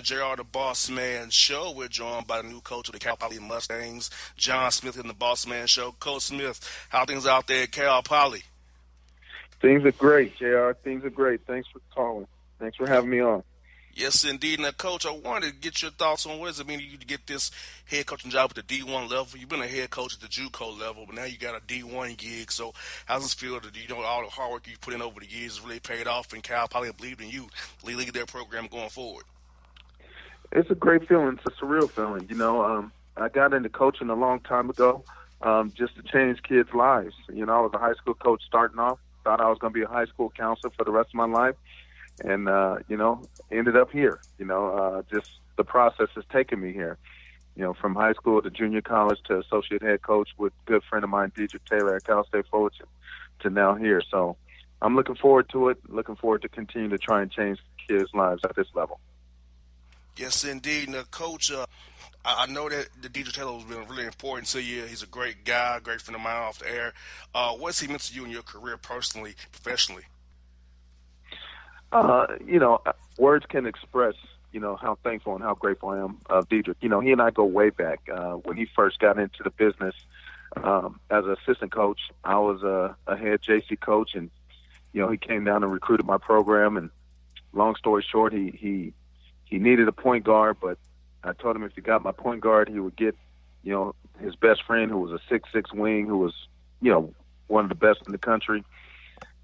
the JR the Bossman show. We're joined by the new coach of the Cal Poly Mustangs, John Smith in the Bossman show. Coach Smith, how things out there at Cal Poly? Things are great, JR. Things are great. Thanks for calling. Thanks for having me on. Yes, indeed. Now, Coach, I wanted to get your thoughts on what does it mean to you to get this head coaching job at the D1 level. You've been a head coach at the JUCO level, but now you got a D1 gig. So how does it feel that all the hard work you've put in over the years has really paid off, and Cal Poly believed in you to lead their program going forward? It's a great feeling. It's a surreal feeling. I got into coaching a long time ago just to change kids' lives. I was a high school coach starting off, thought I was going to be a high school counselor for the rest of my life. And, ended up here. Just the process has taken me here. From high school to junior college to associate head coach with a good friend of mine, Dedrick Taylor at Cal State Fullerton, to now here. So I'm looking forward to it, looking forward to continue to try and change kids' lives at this level. Yes, indeed. Now, Coach, I know that the Dedrick Taylor has been really important to you. He's a great guy, great friend of mine off the air. What's he meant to you in your career personally, professionally? Words can express, how thankful and how grateful I am of Dedrick. He and I go way back. When he first got into the business as an assistant coach, I was a head JC coach, and, he came down and recruited my program. And long story short, he needed a point guard, but I told him if he got my point guard, he would get, his best friend who was a 6'6" wing, who was, one of the best in the country.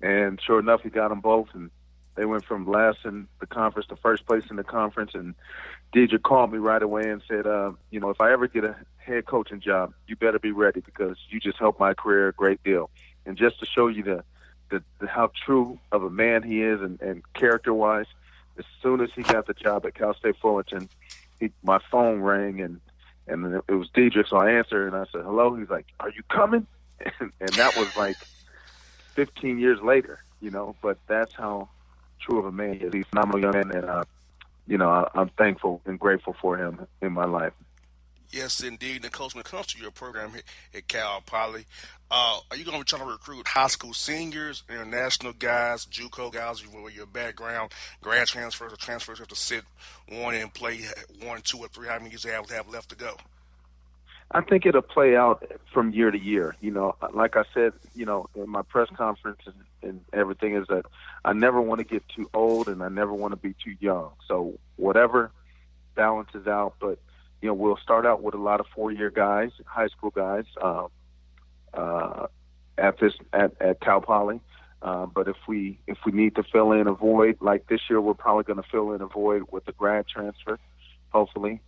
And sure enough, he got them both, and they went from last in the conference to first place in the conference. And Dedrick called me right away and said, if I ever get a head coaching job, you better be ready because you just helped my career a great deal. And just to show you the how true of a man he is and character-wise, as soon as he got the job at Cal State Fullerton, my phone rang, and it was Dedrick, so I answered, and I said, hello. He's like, are you coming? And that was like 15 years later, but that's how true of a man he is. He's a phenomenal young man, and, I'm thankful and grateful for him in my life. Yes, indeed. And, Coach, when it comes to your program here at Cal Poly, are you going to be trying to recruit high school seniors, international guys, JUCO guys, with your background, grad transfers or transfers have to sit one and play 1, 2, or 3? How many years you have left to go? I think it'll play out from year to year. Like I said, in my press conference and everything, is that I never want to get too old and I never want to be too young. So whatever balances out, but we'll start out with a lot of 4-year guys, high school guys, at Cal Poly. But if we need to fill in a void, like this year, we're probably going to fill in a void with the grad transfer, hopefully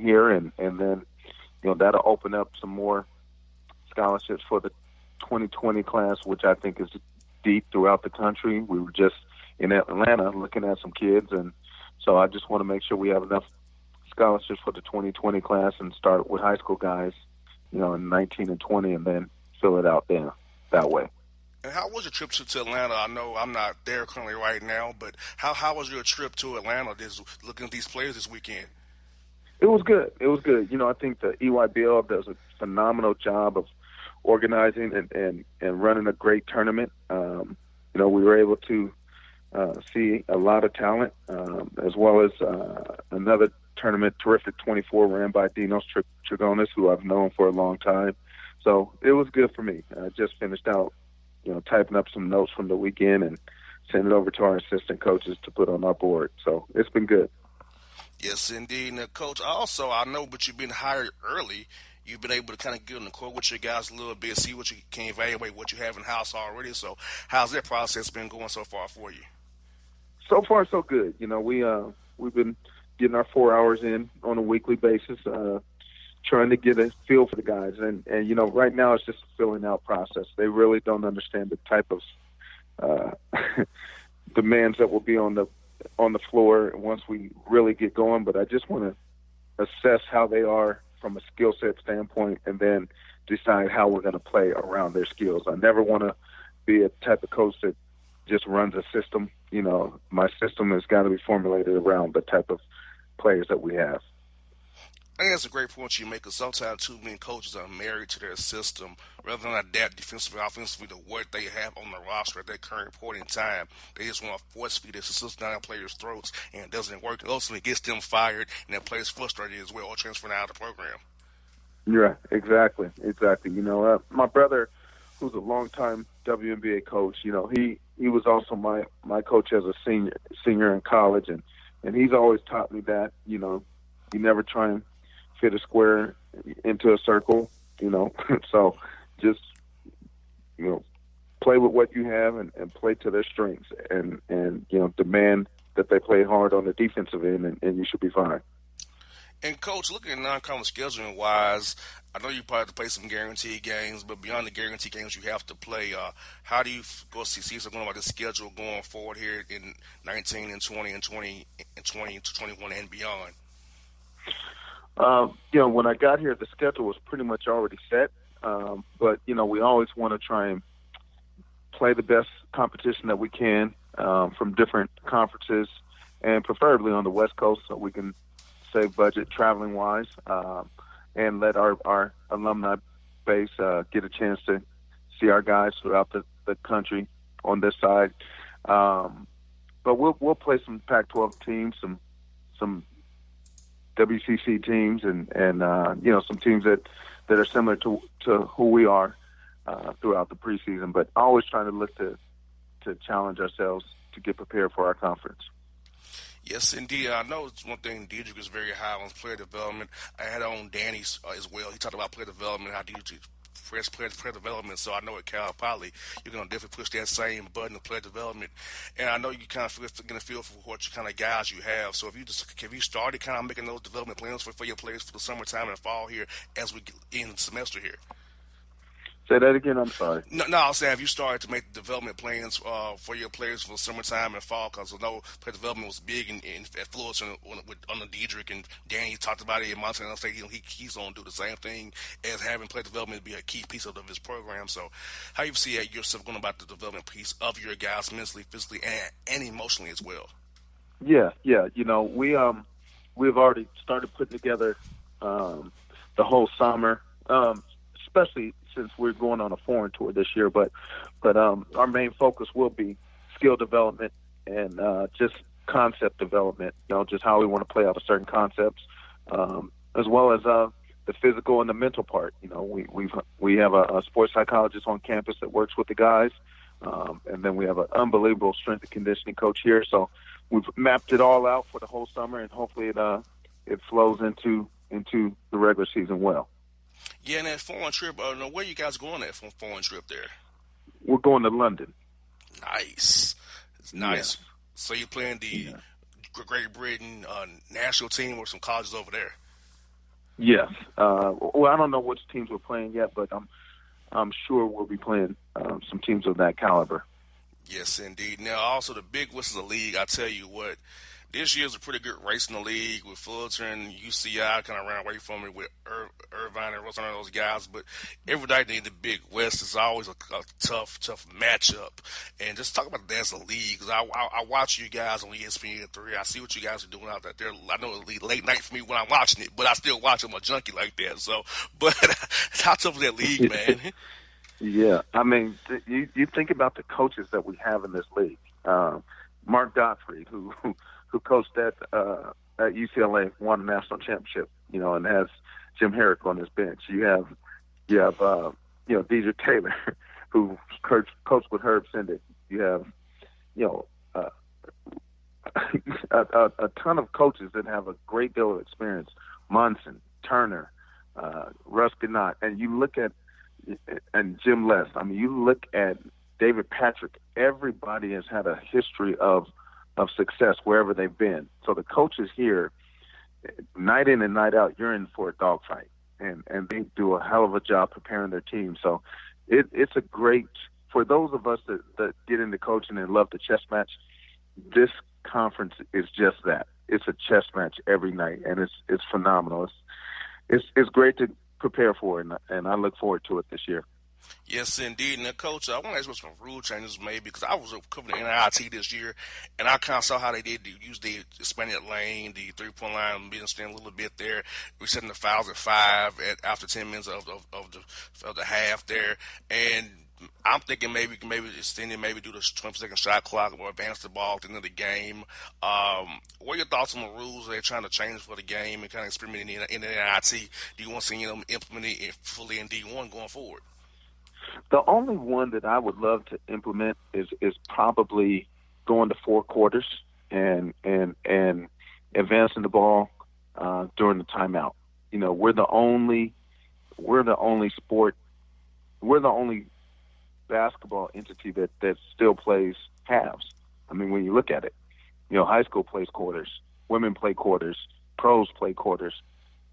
here, and then that'll open up some more scholarships for the 2020 class, which I think is deep throughout the country. We were just in Atlanta looking at some kids, and so I just want to make sure we have enough scholarships for the 2020 class and start with high school guys, in 19 and 20, and then fill it out there that way. And how was your trip to Atlanta? I know I'm not there currently right now, but how was your trip to Atlanta, looking at these players this weekend? It was good. I think the EYBL does a phenomenal job of organizing and running a great tournament. We were able to see a lot of talent, as well as another tournament, Terrific 24, ran by Dinos Trigonis, who I've known for a long time. So it was good for me. I just finished out, typing up some notes from the weekend and sending it over to our assistant coaches to put on our board. So it's been good. Yes, indeed. Now, Coach, I know, but you've been hired early. You've been able to kind of get on the court with your guys a little bit, see what you can evaluate, what you have in-house already. So how's that process been going so far for you? So far, so good. We've been getting our 4 hours in on a weekly basis, trying to get a feel for the guys. And right now it's just a filling out process. They really don't understand the type of demands that will be on the floor once we really get going, but I just want to assess how they are from a skill set standpoint and then decide how we're going to play around their skills. I never want to be a type of coach that just runs a system. My system has got to be formulated around the type of players that we have. I think that's a great point you make because sometimes too many coaches are married to their system rather than adapt defensively, offensively to what they have on the roster at that current point in time. They just want to force feed their system down players' throats, and it doesn't work. It ultimately gets them fired, and that players frustrated as well or transferring out of the program. Yeah, exactly. My brother, who's a longtime WNBA coach, he was also my coach as a senior in college, and he's always taught me that, you never try and fit a square into a circle, so just, play with what you have and play to their strengths and demand that they play hard on the defensive end and you should be fine. And coach, looking at non-conference scheduling wise, I know you probably have to play some guaranteed games, but beyond the guaranteed games you have to play, how do you go see something going about the schedule going forward here in 19 and 20 and 20 and 20 to 21 and beyond? When I got here, the schedule was pretty much already set, but we always want to try and play the best competition that we can from different conferences, and preferably on the West Coast, so we can save budget traveling wise, and let our alumni base get a chance to see our guys throughout the country on this side. But we'll play some Pac-12 teams, some WCC teams, and some teams that are similar to who we are throughout the preseason. But always trying to look to challenge ourselves to get prepared for our conference. Yes, indeed. I know it's one thing. Diedrich is very high on player development. I had on Danny as well. He talked about player development, how Diedrich press player development. So I know at Cal Poly, you're going to definitely push that same button of player development. And I know you kind of going to feel for what kind of guys you have. So have you started kind of making those development plans for your players for the summertime and fall here as we get in the semester here? Say that again. I'm sorry. No, I was saying, have you started to make development plans for your players for the summertime and fall? Because I know player development was big at Fullerton under Diedrich, and Danny talked about it in Montana State. He's going to do the same thing as having player development be a key piece of his program. So, how you see yourself going about the development piece of your guys mentally, physically, and emotionally as well? Yeah. We've already started putting together the whole summer, especially since we're going on a foreign tour this year, but our main focus will be skill development and just concept development, just how we want to play out of certain concepts, as well as the physical and the mental part. We have a sports psychologist on campus that works with the guys, and then we have an unbelievable strength and conditioning coach here. So we've mapped it all out for the whole summer, and hopefully it flows into the regular season well. Yeah, and that foreign trip, where you guys going at for a foreign trip there? We're going to London. Nice. It's nice. Yeah. So you're playing the Great Britain national team or some colleges over there? Yes. Well, I don't know which teams we're playing yet, but I'm sure we'll be playing some teams of that caliber. Yes, indeed. Now, also the big whistle of the league, I tell you what, this year's a pretty good race in the league with Fullerton, UCI kind of ran away from it with Irvine and Rosanna, those guys. But every night in the Big West is always a tough matchup. And just talk about that as a league, because I watch you guys on ESPN3. I see what you guys are doing out there. I know it's late night for me when I'm watching it, but I still watch. I'm a junkie like that. So, but how tough is that league, man? Yeah, I mean, you think about the coaches that we have in this league. Mark Gottfried, who coached at UCLA, won a national championship, and has Jim Herrick on his bench. You have Deidre Taylor, who coached with Herb Sendek. You have, a ton of coaches that have a great deal of experience. Munson, Turner, Russ Gannott, and you look at and Jim Les. I mean, you look at David Patrick. Everybody has had a history of success wherever they've been. So the coaches here, night in and night out, you're in for a dogfight, and they do a hell of a job preparing their team. So it's a great, for those of us that get into coaching and love the chess match, this conference is just that. It's a chess match every night, and it's phenomenal. It's great to prepare for it, and I look forward to it this year. Yes, indeed. Now, Coach, I want to ask you what some rule changes maybe because I was covering the NIT this year, and I kind of saw how they did use the expanded lane, the 3-point line, being stand a little bit there, resetting the fouls at 5 after 10 minutes of the half there, and I'm thinking maybe extend it, maybe do the 20-second shot clock or advance the ball at the end of the game. What are your thoughts on the rules they're trying to change for the game and kind of experimenting in the NIT? Do you want to see them implement it fully in D1 going forward? The only one that I would love to implement is probably going to 4 quarters and advancing the ball during the timeout. You know, we're the only sport, we're the only basketball entity that still plays halves. I mean, when you look at it, you know, high school plays quarters, women play quarters, pros play quarters,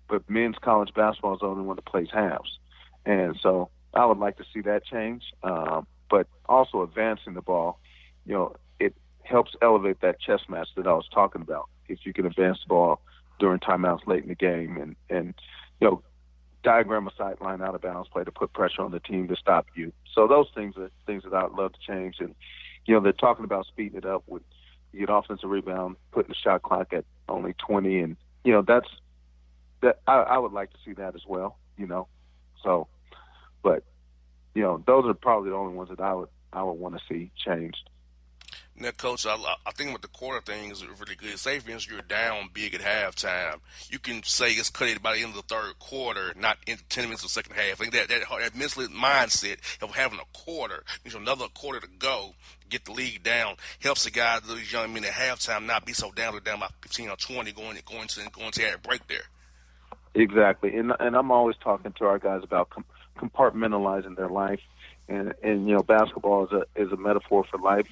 but men's college basketball is the only one that plays halves. And so I would like to see that change, but also advancing the ball, you know, it helps elevate that chess match that I was talking about. If you can advance the ball during timeouts late in the game and you know, diagram a sideline out of bounds play to put pressure on the team to stop you. So those things are things that I'd love to change. And, you know, they're talking about speeding it up with you get offensive rebound, putting the shot clock at only 20. And, you know, I would like to see that as well, you know. So, but, you know, those are probably the only ones that I would want to see changed. Now, Coach, I think with the quarter thing is really good. Say, for instance, you're down big at halftime. You can say it's cut it by the end of the third quarter, not in 10 minutes of the second half. I think that mental mindset of having a quarter, another quarter to go, to get the league down, helps the guys, those young men at halftime, not be so down. They're down by 15 or 20 going to that break there. Exactly, and I'm always talking to our guys about compartmentalizing their life, and you know, basketball is a metaphor for life,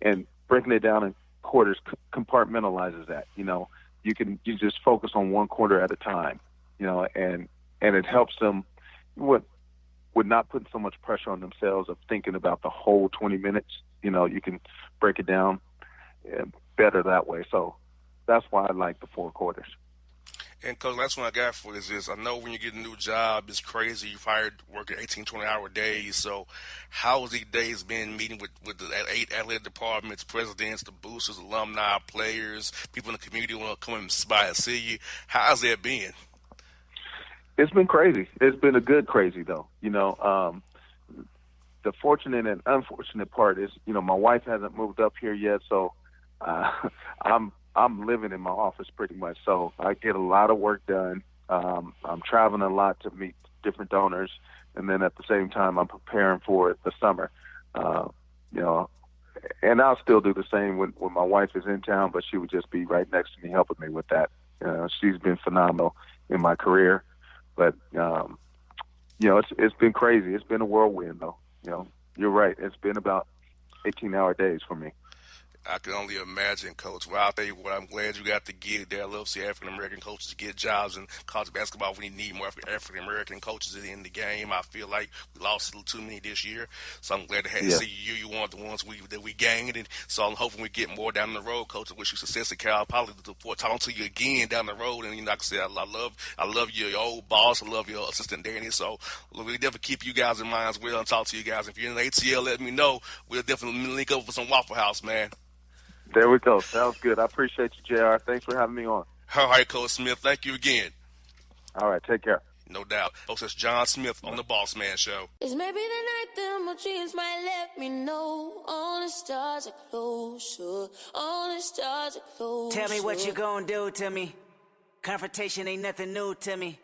and breaking it down in quarters compartmentalizes that. You know, you just focus on one quarter at a time, you know, and it helps them with not putting so much pressure on themselves of thinking about the whole 20 minutes. You know, you can break it down better that way. So that's why I like the 4 quarters. And, Coach, that's what I got for this. I know when you get a new job, it's crazy. You've hired working 18, 20-hour days. So how has these days been meeting with the 8 athletic departments, presidents, the boosters, alumni, players, people in the community who want to come and by and see you? How's that been? It's been crazy. It's been a good crazy, though. You know, the fortunate and unfortunate part is, you know, my wife hasn't moved up here yet, so I'm living in my office pretty much, so I get a lot of work done. I'm traveling a lot to meet different donors, and then at the same time, I'm preparing for the summer. You know, and I'll still do the same when my wife is in town, but she would just be right next to me helping me with that. She's been phenomenal in my career, but you know, it's been crazy. It's been a whirlwind, though. You know, you're right. It's been about 18-hour days for me. I can only imagine, Coach. Well, I'll tell you what, I'm glad you got the gig there. I love to see African-American coaches get jobs in college basketball. We need more African-American coaches in the game. I feel like we lost a little too many this year, so I'm glad to see you. You're one of the ones that we gained, and so I'm hoping we get more down the road, Coach. I wish you success at Cal. Probably look forward to talking to you again down the road. And, you know, like I said, I love your old boss. I love your assistant, Danny. So we definitely keep you guys in mind as well and talk to you guys. If you're in the ATL, let me know. We'll definitely link up for some Waffle House, man. There we go. Sounds good. I appreciate you, JR. Thanks for having me on. All right, Coach Smith. Thank you again. All right. Take care. No doubt. Folks, that's John Smith on the Bossman Show. It's maybe the night that my dreams might let me know. All the stars are closer. All the stars are closer. Tell me what you gonna do to me. Confrontation ain't nothing new to me.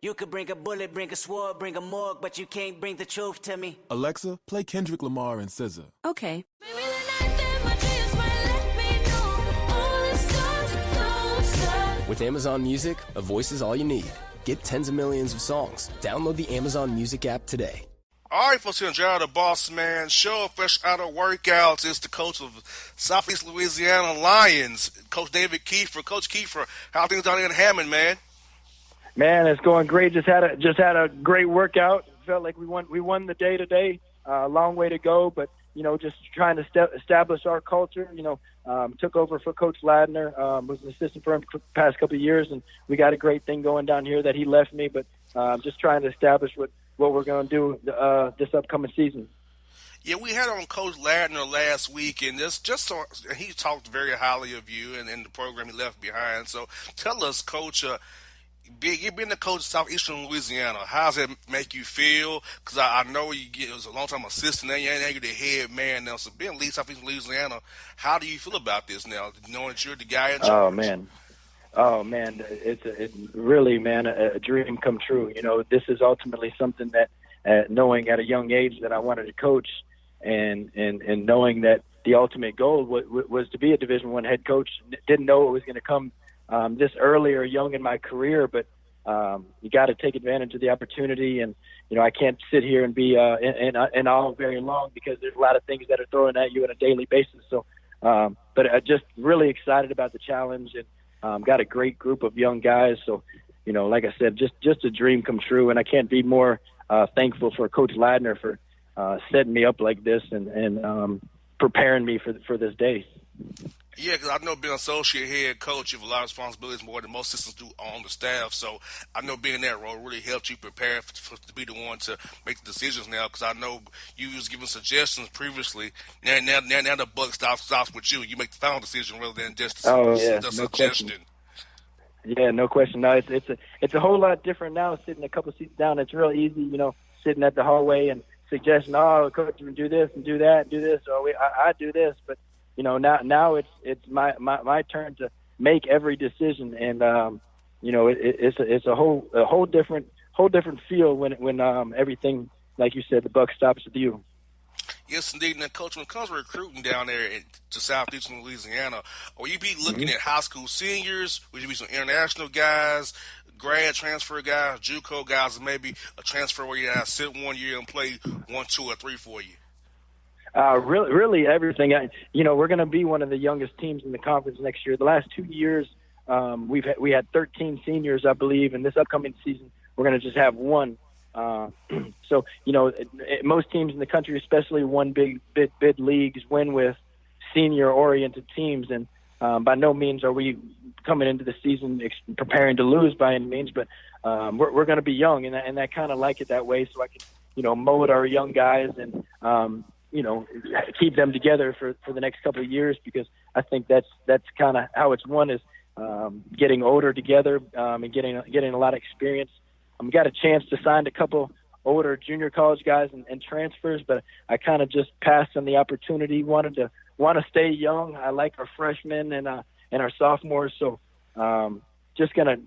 You could bring a bullet, bring a sword, bring a morgue, but you can't bring the truth to me. Alexa, play Kendrick Lamar and SZA. Okay. Maybe the night that my dreams might let me know. All the stars are closer. With Amazon Music, a voice is all you need. Get tens of millions of songs. Download the Amazon Music app today. All right, folks, here on JR the Bossman Show, fresh out of workouts, is the coach of Southeast Louisiana Lions, Coach David Kiefer. Coach Kiefer, how are things down there in Hammond, man? Man, it's going great. Just had a great workout. Felt like we won the day today. A long way to go, but you know, just trying to establish our culture. You know, took over for Coach Ladner. Was an assistant for him for the past couple of years, and we got a great thing going down here that he left me. But just trying to establish what we're going to do this upcoming season. Yeah, we had on Coach Ladner last week, and he talked very highly of you and the program he left behind. So tell us, Coach, you've been the coach of Southeastern Louisiana. How does it make you feel? Because I know it was a long-time assistant, and you're the head man now. So being lead Southeastern Louisiana, how do you feel about this now, knowing that you're the guy in charge? Oh man, it's really, man, a dream come true. This is ultimately something that knowing at a young age that I wanted to coach, and knowing that the ultimate goal was to be a Division I head coach. Didn't know it was going to come this early or young in my career, but you got to take advantage of the opportunity. And I can't sit here and be in awe very long, because there's a lot of things that are thrown at you on a daily basis. So, but I'm just really excited about the challenge, and got a great group of young guys. So, like I said, just a dream come true, and I can't be more thankful for Coach Ladner for setting me up like this and preparing me for this day. Yeah, because I know being an associate head coach, you have a lot of responsibilities, more than most assistants do on the staff. So I know being in that role really helped you prepare to be the one to make the decisions now. Because I know you was giving suggestions previously. Now the buck stops with you. You make the final decision rather than just a suggestion. Question. Yeah, no question. No, it's a whole lot different now. Sitting a couple seats down, it's real easy. Sitting at the hallway and suggesting, "Oh, coach, do this and do that, and do this." Or I do this, but now it's my turn to make every decision, and it's a whole different feel when everything, like you said, the buck stops with you. Yes, indeed. Now, Coach, when it comes to recruiting down there to Southeastern Louisiana, will you be looking at high school seniors? Will you be some international guys, grad transfer guys, JUCO guys, and maybe a transfer where you have sit 1 year and play 1, 2, or 3 for you? Really everything. We're going to be one of the youngest teams in the conference next year. The last 2 years, we had 13 seniors, I believe, and this upcoming season we're going to just have one. So most teams in the country, especially one big leagues, win with senior-oriented teams, and by no means are we coming into the season preparing to lose by any means, but we're going to be young, and I kind of like it that way, so I can mold our young guys and keep them together for the next couple of years, because I think that's kind of how it's won, is getting older together and getting a lot of experience. Got a chance to sign a couple older junior college guys and transfers, but I kind of just passed on the opportunity. Want to stay young. I like our freshmen and our sophomores, so just gonna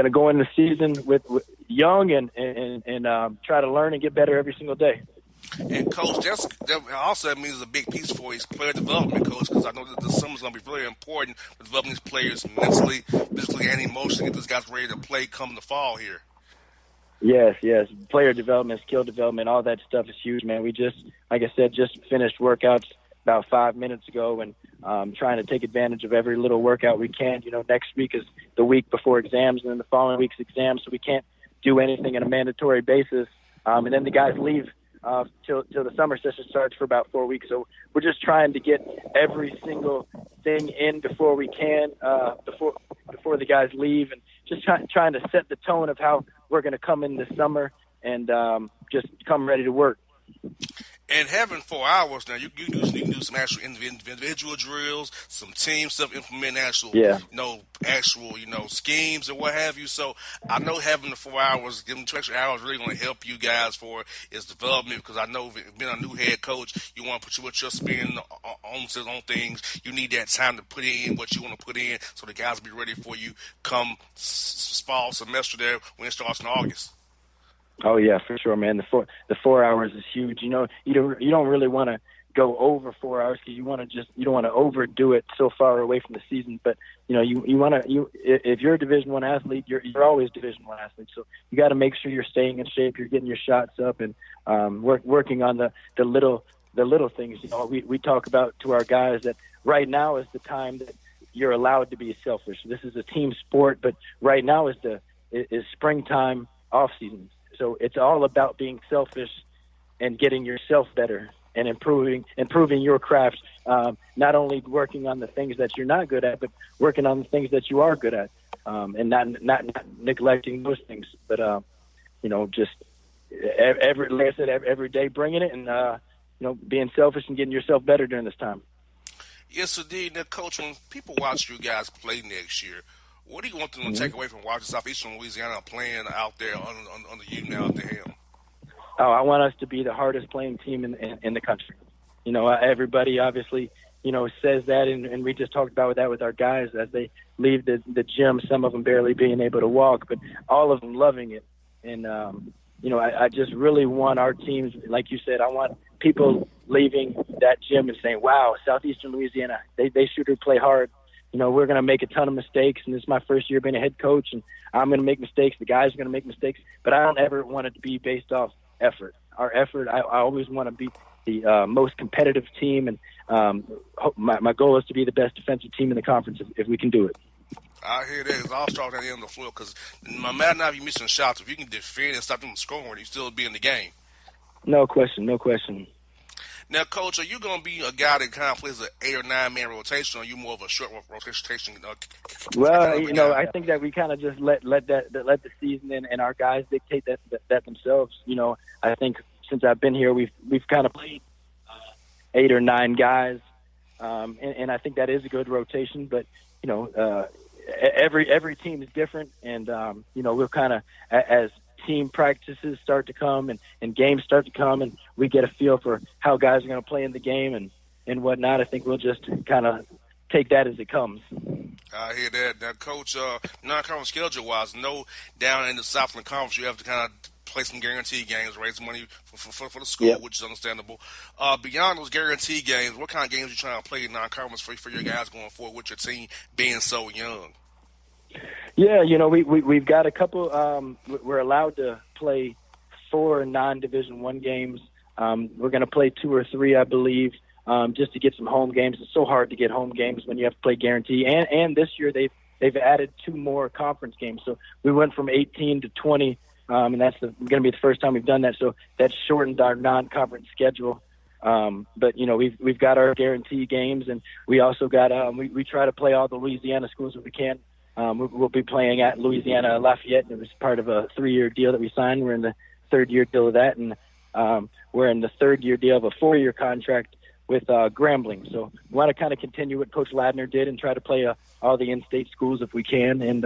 go in the season with young and try to learn and get better every single day. And Coach, that also means a big piece for his player development, Coach, because I know that the summer's going to be very important for developing these players mentally, physically, and emotionally, get these guys ready to play come the fall here. Yes. Player development, skill development, all that stuff is huge, man. We just finished workouts about 5 minutes ago, and trying to take advantage of every little workout we can. Next week is the week before exams, and then the following week's exams, so we can't do anything on a mandatory basis. And then the guys leave till the summer session starts for about 4 weeks. So we're just trying to get every single thing in before we can, before the guys leave, and just trying to set the tone of how we're going to come in this summer and just come ready to work. And having 4 hours now, you can do some actual individual drills, some team stuff, implement actual schemes or what have you. So I know having the 4 hours, giving 2 extra hours, really going to help you guys for its development, because I know being a new head coach, you want to put your spin on things. You need that time to put in what you want to put in, so the guys will be ready for you come fall semester there when it starts in August. Oh yeah, for sure, man. The 4 hours is huge. You don't really want to go over 4 hours, because you don't want to overdo it so far away from the season. But if you're a Division I athlete, you're always Division I athlete. So you got to make sure you're staying in shape, you're getting your shots up, and working on the little things. We talk about to our guys that right now is the time that you're allowed to be selfish. This is a team sport, but right now is springtime off season. So it's all about being selfish and getting yourself better and improving your craft. Not only working on the things that you're not good at, but working on the things that you are good at, and not neglecting those things. But just like I said, every day bringing it and being selfish and getting yourself better during this time. Yes, indeed. Now, Coach, when people watch you guys play next year, what do you want them to take away from watching Southeastern Louisiana playing out there on the U now at the helm? Oh, I want us to be the hardest playing team in the country. Everybody obviously, says that, and we just talked about that with our guys as they leave the gym, some of them barely being able to walk, but all of them loving it. And, I just really want our teams, like you said, I want people leaving that gym and saying, wow, Southeastern Louisiana, they sure do play hard. We're going to make a ton of mistakes, and this is my first year being a head coach, and I'm going to make mistakes. The guys are going to make mistakes, but I don't ever want it to be based off effort. Our effort, I always want to be the most competitive team, and my goal is to be the best defensive team in the conference if we can do it. I hear that. It's all start at the end of the floor because no matter now if you're missing shots, if you can defend and stop them from scoring, you still be in the game. No question. Now, Coach, are you going to be a guy that kind of plays an 8 or 9 man rotation, or are you more of a short rotation? Well, I think that we kind of just let the season and our guys dictate that themselves. I think since I've been here, we've kind of played 8 or 9 guys, and I think that is a good rotation. But every team is different, and we'll kind of as team practices start to come and games start to come, and we get a feel for how guys are going to play in the game and whatnot. I think we'll just kind of take that as it comes. I hear that. Now, Coach, non-conference schedule-wise, down in the Southland Conference, you have to kind of play some guarantee games, raise money for the school, Yep. which is understandable. Beyond those guarantee games, what kind of games are you trying to play in non-conference for your guys going forward with your team being so young? Yeah, we've got a couple. We're allowed to play 4 non-Division I games. We're going to play 2 or 3, I believe, just to get some home games. It's so hard to get home games when you have to play guarantee. And this year they've added 2 more conference games. So we went from 18 to 20, and that's going to be the first time we've done that. So that's shortened our non-conference schedule. But we've got our guarantee games, and we also got we try to play all the Louisiana schools if we can. We'll be playing at Louisiana Lafayette. It was part of a 3-year deal that we signed. We're in the 3rd-year deal of that, and we're in the 3rd-year deal of a 4-year contract with Grambling. So we want to kind of continue what Coach Ladner did and try to play all the in-state schools if we can, and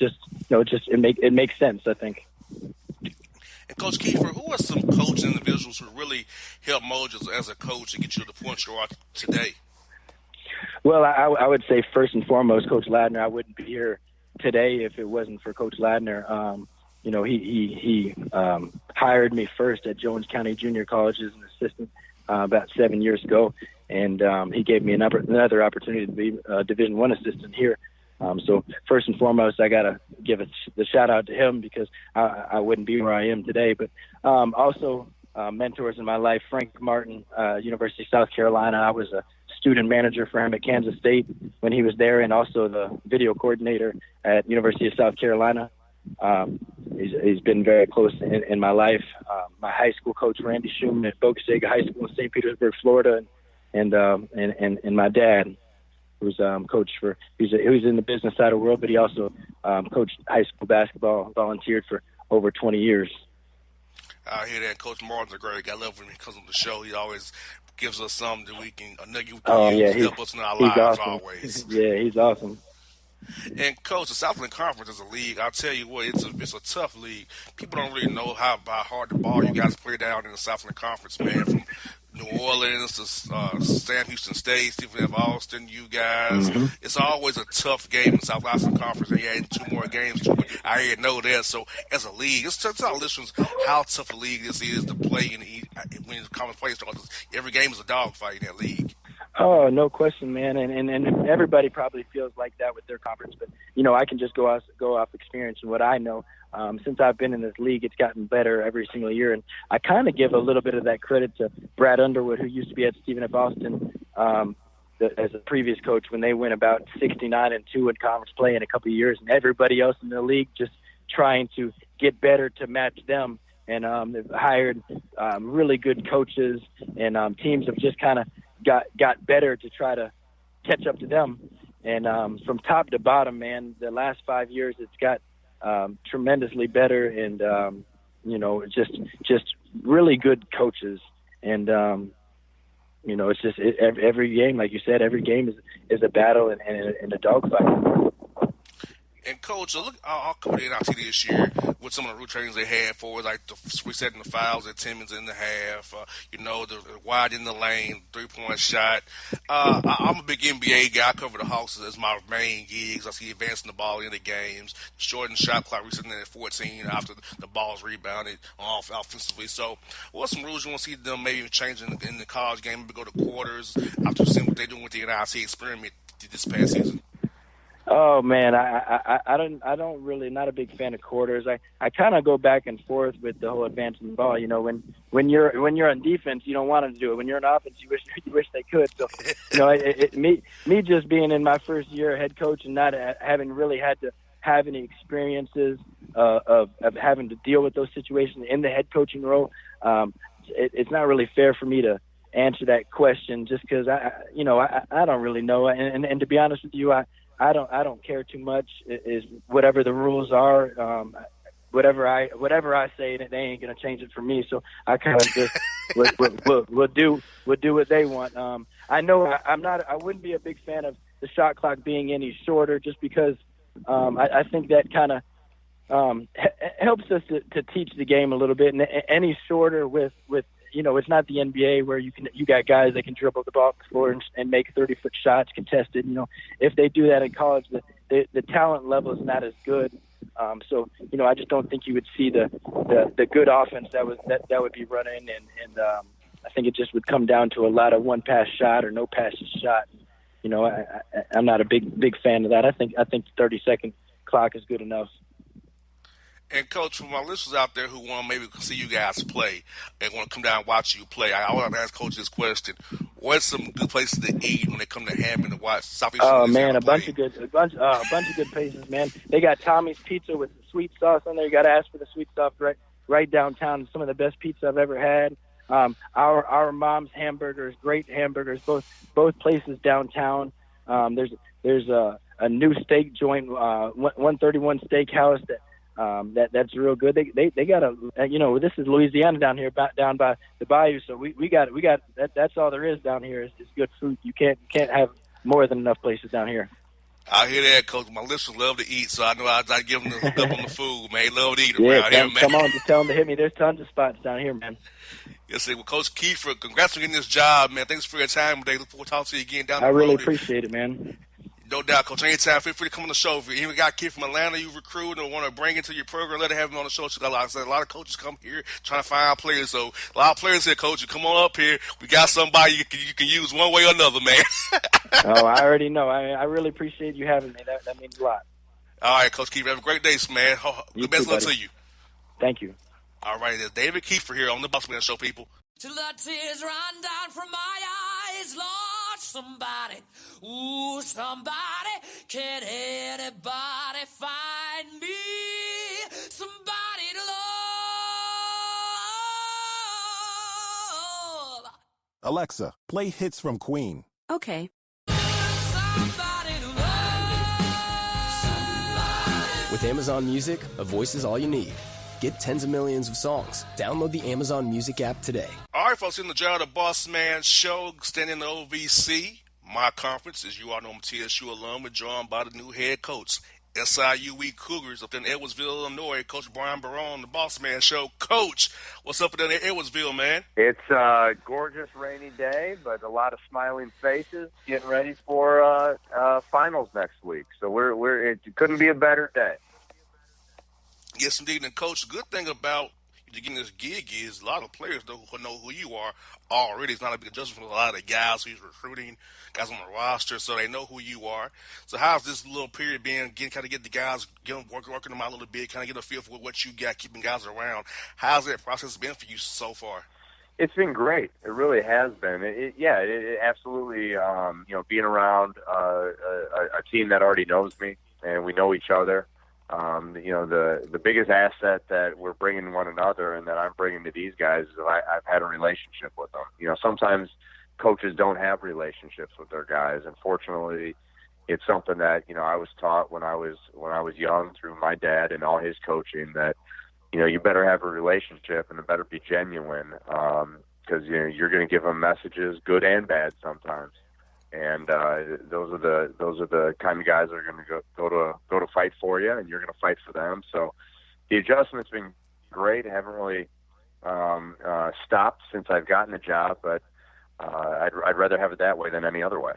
it makes sense, I think. And Coach Kiefer, who are some coach individuals who really help mold you as a coach and get you to the point you are today? Well, I would say first and foremost, Coach Ladner. I wouldn't be here today if it wasn't for Coach Ladner. He hired me first at Jones County Junior College as an assistant about 7 years ago, and he gave me another opportunity to be a Division I assistant here. So first and foremost, I got to give the shout out to him because I wouldn't be where I am today. But also mentors in my life, Frank Martin, University of South Carolina. I was a student manager for him at Kansas State when he was there, and also the video coordinator at University of South Carolina. He's been very close in my life. My high school coach, Randy Schumann at Boca Chica High School in St. Petersburg, Florida, and my dad, who's coach he's in the business side of the world, but he also coached high school basketball, volunteered for over 20 years. I hear that. Coach Martin's a great guy. I love him because of the show. He always gives us something that we can help us in our lives awesome. always. Yeah, he's awesome. And Coach, the Southland Conference is a league. I'll tell you what, it's a tough league. People don't really know how hard the ball you guys play down in the Southland Conference, man. From New Orleans to Sam Houston State, Stephen F. Austin, you guys. Mm-hmm. It's always a tough game in the Southwestern Conference, and you add 2 more games to it. I didn't know that. So as a league, let's tell our listeners how tough a league this is to play when the conference play starts. Every game is a dogfight in that league. Oh, no question, man. And everybody probably feels like that with their conference. But, I can just go off experience and what I know. Since I've been in this league, it's gotten better every single year. And I kind of give a little bit of that credit to Brad Underwood, who used to be at Stephen F. Austin as a previous coach when they went about 69-2 in conference play in a couple of years. And everybody else in the league just trying to get better to match them. And they've hired really good coaches, and teams have just kind of got better to try to catch up to them. And from top to bottom, man, the last 5 years it's got tremendously better. And just really good coaches. And, it's just every game, like you said, every game is a battle and a dogfight. And Coach, I'll cover the NIT this year with some of the routines they had for it, like the resetting the fouls at 10 minutes in the half, the wide in the lane, 3-point shot. I'm a big NBA guy. I cover the Hawks as my main gigs. I see advancing the ball in the games, shorten shot clock, resetting it at 14 after the ball's rebounded offensively. So, what's some rules you want to see them maybe changing in the college game? Maybe go to quarters after seeing what they're doing with the NIT experiment this past season? Oh man, I don't really, not a big fan of quarters. I kind of go back and forth with the whole advancing the ball. When you're on defense, you don't want them to do it. When you're on offense, you wish they could. So, me just being in my first year head coach and not having really had to have any experiences of having to deal with those situations in the head coaching role, it's not really fair for me to answer that question just because I don't really know. And to be honest with you, I don't care too much. Is whatever the rules are, whatever I say, they ain't gonna change it for me. So I kind of just we'll do what they want. I know I wouldn't be a big fan of the shot clock being any shorter, just because I think that kind of helps us to teach the game a little bit. And any shorter with it's not the NBA where you got guys that can dribble the ball up the floor and make 30-foot shots contested. If they do that in college, the talent level is not as good. So I just don't think you would see the good offense that would be running, and I think it just would come down to a lot of one pass shot or no passes shot. I'm not a big fan of that. I think the 30-second clock is good enough. And, Coach, for my listeners out there who want to maybe see you guys play and want to come down and watch you play, I want to ask Coach this question. What's some good places to eat when they come to Hammond to watch Southeast? Oh, man, a bunch of good places, man. They got Tommy's Pizza with the sweet sauce on there. You got to ask for the sweet sauce right downtown. Some of the best pizza I've ever had. Our Mom's Hamburgers, great hamburgers, both places downtown. There's a new steak joint, 131 Steakhouse that's real good. They got this is Louisiana down here, down by the bayou. So we got that's all there is down here is good food. You can't have more than enough places down here. I hear that, Coach. My listeners love to eat, so I know I give them the hook up on the food, man. They love to eat around here, man. Come on, just tell them to hit me. There's tons of spots down here, man. Yes, sir. Well, Coach Kiefer, congrats on getting this job, man. Thanks for your time today. Look forward to talking to you again down the road. I really appreciate it, man. No doubt, Coach. Anytime, feel free to come on the show. If you even got a kid from Atlanta you recruit or want to bring into your program, let it have him on the show. So, like I said, a lot of coaches come here trying to find players. So, a lot of players here, Coach. You come on up here. We got somebody you can use one way or another, man. Oh, I already know. I really appreciate you having me. That means a lot. All right, Coach Kiefer. Have a great day, man. Good best luck to you. Thank you. All right, there's David Kiefer here on the Bossman Show, people. Till the tears run down from my eyes, Lord, somebody, ooh, somebody, can anybody find me somebody to love? Alexa, play hits from Queen. Okay. Somebody to love. With Amazon Music, a voice is all you need. Get tens of millions of songs. Download the Amazon Music app today. All right, folks, in the jar, the Bossman Show, standing in the OVC. My conference, as you all know, I'm a TSU alum, and joined by the new head coach, SIUE Cougars up in Edwardsville, Illinois, Coach Brian Barone, the Bossman Show. Coach, what's up in Edwardsville, man? It's a gorgeous rainy day, but a lot of smiling faces getting ready for finals next week. So it couldn't be a better day. Yes, indeed. And, Coach, the good thing about you getting this gig is a lot of players know who you are already. It's not a big adjustment for a lot of the guys who's recruiting, guys on the roster, so they know who you are. So how's this little period been, kind of get the guys, working them out a little bit, kind of get a feel for what you got, keeping guys around? How's that process been for you so far? It's been great. It really has been. It absolutely, being around a team that already knows me and we know each other. The biggest asset that we're bringing one another and that I'm bringing to these guys is I've had a relationship with them. Sometimes coaches don't have relationships with their guys. Unfortunately, it's something that, I was taught when I was young through my dad and all his coaching that, you better have a relationship, and it better be genuine, because you're going to give them messages, good and bad sometimes. And those are the kind of guys that are going to go to fight for you, and you're going to fight for them. So the adjustment's been great. I haven't really stopped since I've gotten the job, but I'd rather have it that way than any other way.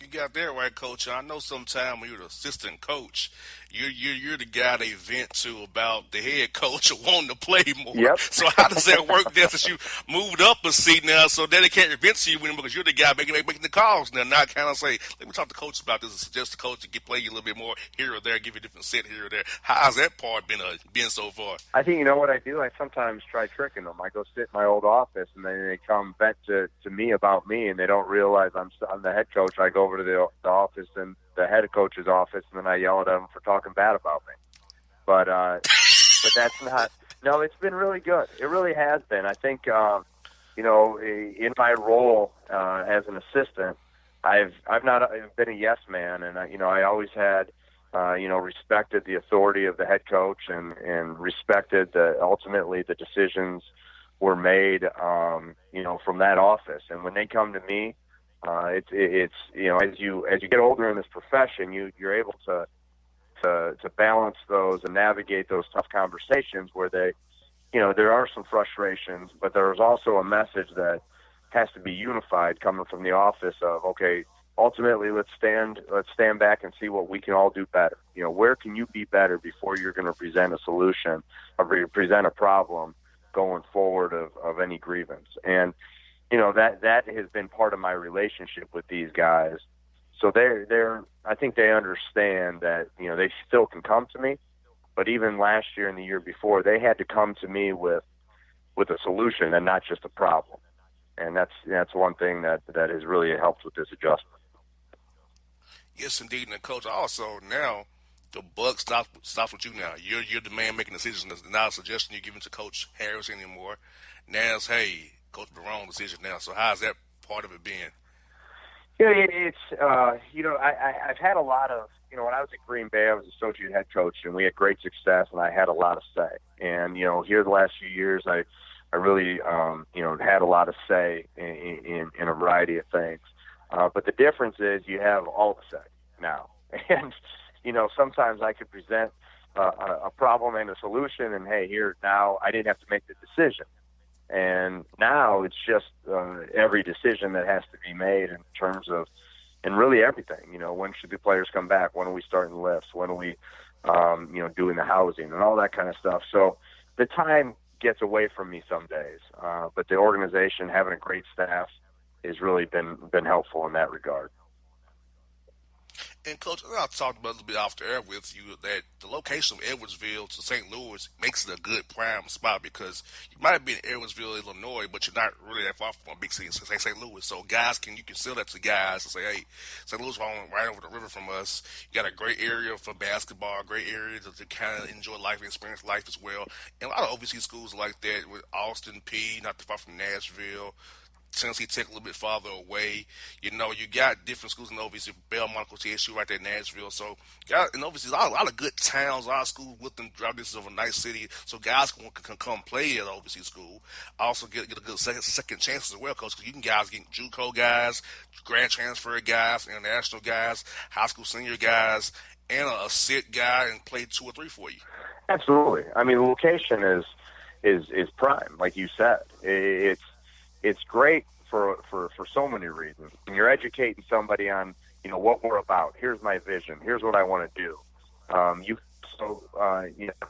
You got that right, Coach. I know sometime when you're the assistant coach, you're the guy they vent to about the head coach wanting to play more. Yep. So how does that work there since you moved up a seat now, so then they can't vent to you anymore because you're the guy making the calls now. Now I kind of say, let me talk to coach about this and suggest the coach to play you a little bit more here or there, give you a different set here or there. How's that part been so far? I think, you know what I do? I sometimes try tricking them. I go sit in my old office, and then they come vent to me about me, and they don't realize I'm the head coach. I go over to the office and the head coach's office, and then I yell at them for talking bad about me. But that's not. No, it's been really good. It really has been. I think in my role as an assistant, I've not been a yes man, and I always had respected the authority of the head coach and respected that ultimately the decisions were made from that office. And when they come to me, it's as you get older in this profession, you're able to balance those and navigate those tough conversations where there are some frustrations, but there's also a message that has to be unified coming from the office of, okay, ultimately let's stand back and see what we can all do better. Where can you be better before you're going to present a solution or present a problem going forward of any grievance. And that has been part of my relationship with these guys. So I think they understand that, they still can come to me, but even last year and the year before, they had to come to me with a solution and not just a problem. And that's one thing that has really helped with this adjustment. Yes, indeed. And Coach, also now the buck stops with you now. You're the man making decisions. It's not a suggestion you're giving to Coach Harris anymore. Now it's, hey, Coach Barone decision now. So how's that part of it been? It's I've had a lot of, when I was at Green Bay, I was associate head coach, and we had great success, and I had a lot of say. And here the last few years, I really had a lot of say in a variety of things. But the difference is you have all the say now, and sometimes I could present a problem and a solution, and hey, here now I didn't have to make the decision. And now it's just every decision that has to be made in terms of, and really everything. When should the players come back? When are we starting lifts? When are we, doing the housing and all that kind of stuff? So the time gets away from me some days, but the organization, having a great staff, has really been helpful in that regard. And Coach, I talked about a little bit off the air with you that the location of Edwardsville to St. Louis makes it a good prime spot because you might be in Edwardsville, Illinois, but you're not really that far from a big city, say St. Louis. So you can sell that to guys and say, hey, St. Louis is right over the river from us. You got a great area for basketball, a great area to kind of enjoy life and experience life as well. And a lot of OVC schools like that with Austin P, not too far from Nashville, Tennessee Tech a little bit farther away. You got different schools in OVC, Belmont, TSU right there in Nashville. So, in OVC, a lot of good towns, a lot of schools within this of a nice city, so guys can come play at OVC school. Also get a good second chance as well, Coach, because you can guys get JUCO guys, grad transfer guys, international guys, high school senior guys, and a sit guy and play 2 or 3 for you. Absolutely. I mean, the location is prime, like you said. It's great for so many reasons. When you're educating somebody on, what we're about, here's my vision, here's what I want to do. You